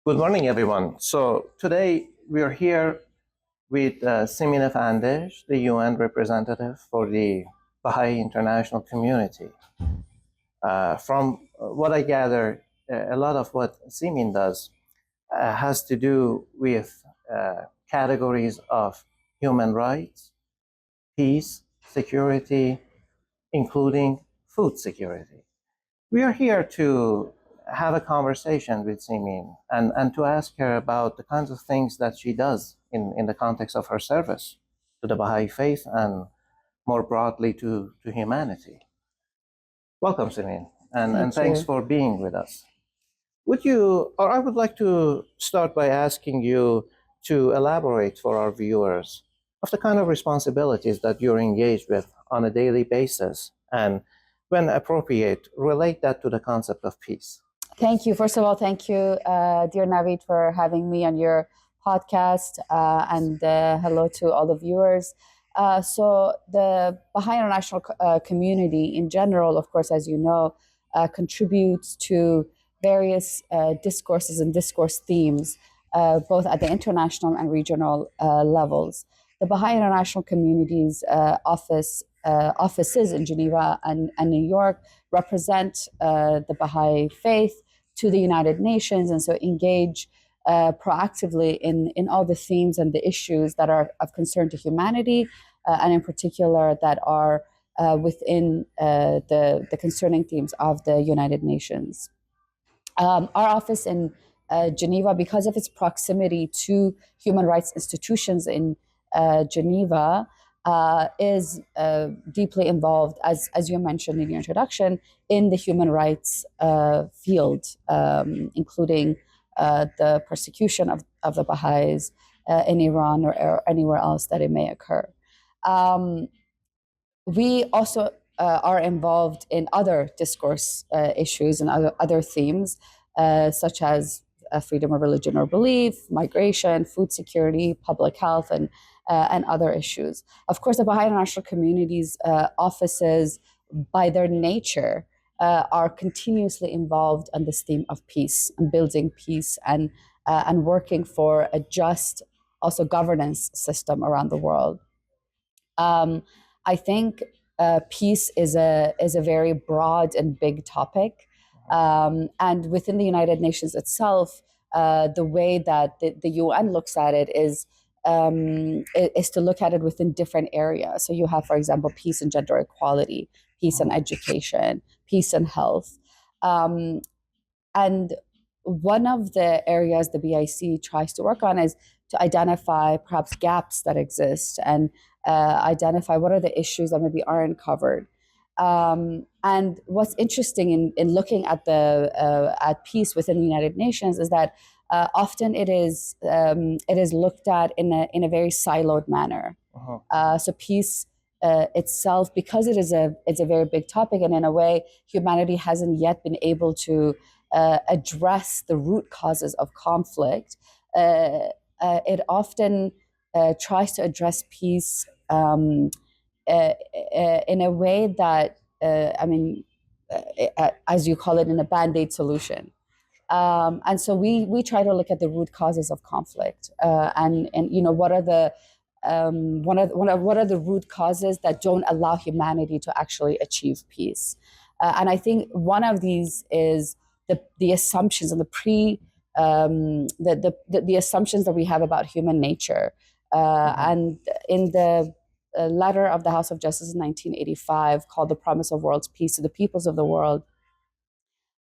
Good morning, everyone. So today we are here with Simin Fahandej, the UN representative for the Baha'i International Community. From what I gather, a lot of what Simin does has to do with categories of human rights, peace, security, including food security. We are here to have a conversation with Simin and to ask her about the kinds of things that she does in the context of her service to the Baha'i faith and more broadly to humanity. Welcome, Simin, and Thank thanks you. for being with us. I would like to start by asking you to elaborate for our viewers of the kind of responsibilities that you're engaged with on a daily basis and when appropriate, relate that to the concept of peace. Thank you. First of all, thank you, dear Navid, for having me on your podcast, and hello to all the viewers. So the Baha'i International Community in general, of course, as you know, contributes to various discourses and discourse themes, both at the international and regional levels. The Baha'i International Community's offices in Geneva and New York represent the Baha'i faith to the United Nations, and so engage proactively in all the themes and the issues that are of concern to humanity, and in particular that are within the concerning themes of the United Nations. Our office in Geneva, because of its proximity to human rights institutions in Geneva, is deeply involved, as you mentioned in your introduction, in the human rights field, including the persecution of the Baha'is in Iran or anywhere else that it may occur. We also are involved in other discourse issues and other themes, such as freedom of religion or belief, migration, food security, public health, and other issues. Of course, the Baha'i International Community's offices, by their nature, are continuously involved on this theme of peace and building peace and working for a just, also governance system around the world. I think peace is a very broad and big topic, and within the United Nations itself, the way that the UN looks at it is to look at it within different areas. So you have, for example, peace and gender equality, peace and education, peace and health, and one of the areas the BIC tries to work on is to identify perhaps gaps that exist and identify what are the issues that maybe aren't covered. And what's interesting in looking at at peace within the United Nations is that often it is looked at in a very siloed manner. So peace itself, because it's a very big topic, and in a way humanity hasn't yet been able to address the root causes of conflict. It often tries to address peace in a way that, as you call it, in a band-aid solution. And so we try to look at the root causes of conflict, and what are the what are the root causes that don't allow humanity to actually achieve peace. And I think one of these is the assumptions and the assumptions that we have about human nature. And in the letter of the House of Justice in 1985 called The Promise of World Peace to the Peoples of the World,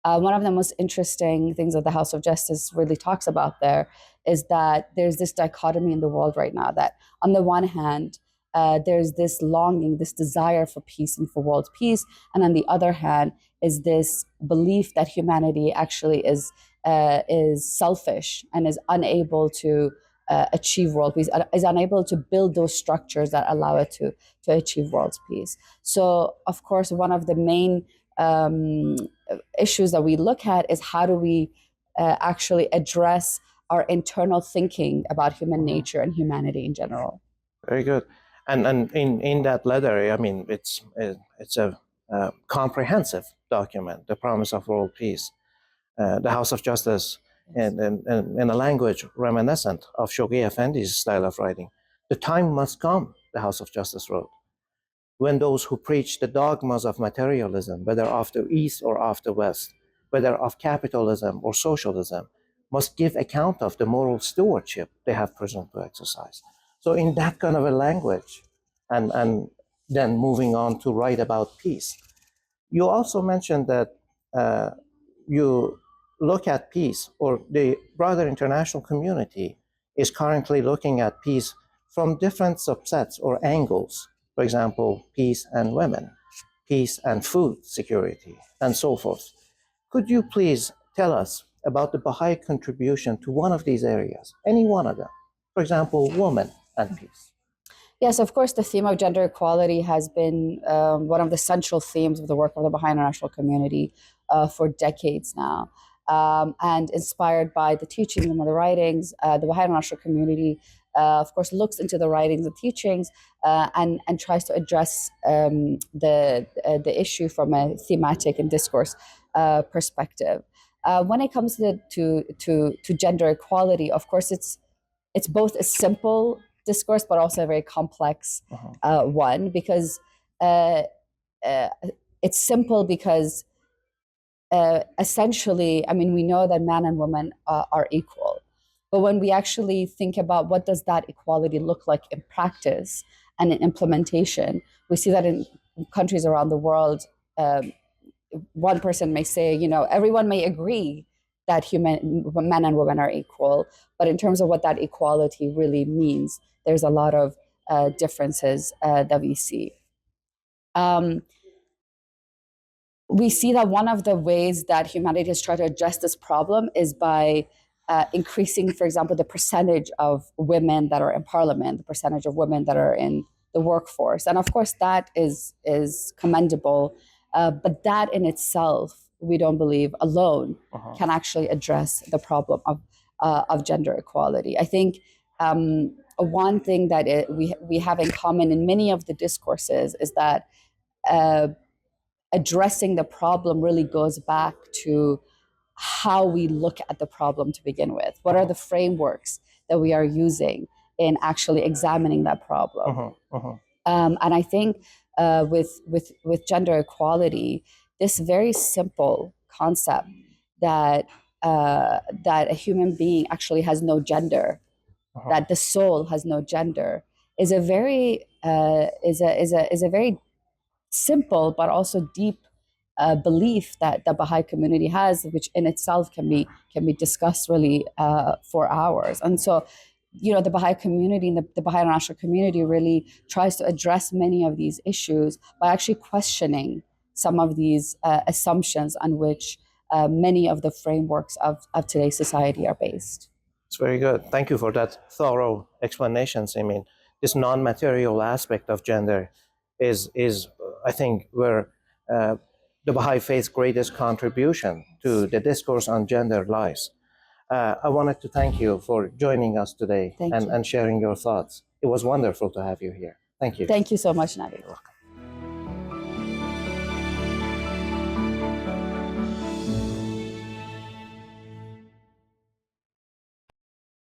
one of the most interesting things that the House of Justice really talks about there is that there's this dichotomy in the world right now, that on the one hand, there's this longing, this desire for peace and for world peace, and on the other hand is this belief that humanity actually is selfish and is unable to achieve world peace, is unable to build those structures that allow it to achieve world peace. So, of course, one of the main issues that we look at is how do we actually address our internal thinking about human nature and humanity in general. Very good. And in that letter, I mean, it's a comprehensive document, the promise of world peace. The House of Justice in a language reminiscent of Shoghi Effendi's style of writing. The time must come, the House of Justice wrote, when those who preach the dogmas of materialism, whether of the East or of the West, whether of capitalism or socialism, must give account of the moral stewardship they have presumed to exercise. So in that kind of a language, and then moving on to write about peace. You also mentioned that you look at peace, or the broader international community is currently looking at peace from different subsets or angles. For example, peace and women, peace and food security, and so forth. Could you please tell us about the Baha'i contribution to one of these areas, any one of them? For example, women and peace. Yes, of course, the theme of gender equality has been one of the central themes of the work of the Baha'i International Community for decades now. And inspired by the teachings and the writings, the Baha'i International Community, of course, looks into the writings and teachings and tries to address the issue from a thematic and discourse perspective. When it comes to gender equality, of course, it's both a simple discourse, but also a very complex one, because it's simple because essentially, I mean, we know that man and woman are equal. But when we actually think about what does that equality look like in practice and in implementation, we see that in countries around the world, one person may say, you know, everyone may agree that men and women are equal, but in terms of what that equality really means, there's a lot of differences that we see. We see that one of the ways that humanity has tried to address this problem is by increasing, for example, the percentage of women that are in parliament, the percentage of women that are in the workforce. And of course, that is commendable, but that in itself, we don't believe alone can actually address the problem of gender equality. I think one thing that we have in common in many of the discourses is that addressing the problem really goes back to how we look at the problem to begin with. What are the frameworks that we are using in actually examining that problem? And I think with gender equality, this very simple concept that a human being actually has no gender, that the soul has no gender, is a very simple but also deep belief that the Baha'i community has, which in itself can be discussed really for hours. And so, you know, the Baha'i community and the Baha'i International Community really tries to address many of these issues by actually questioning some of these assumptions on which many of the frameworks of today's society are based. It's very good. Thank you for that thorough explanation, Simin. This non-material aspect of gender is I think, where the Baha'i faith's greatest contribution to the discourse on gender lies. I wanted to thank you for joining us today and sharing your thoughts. It was wonderful to have you here. Thank you. Thank you so much, Nabi.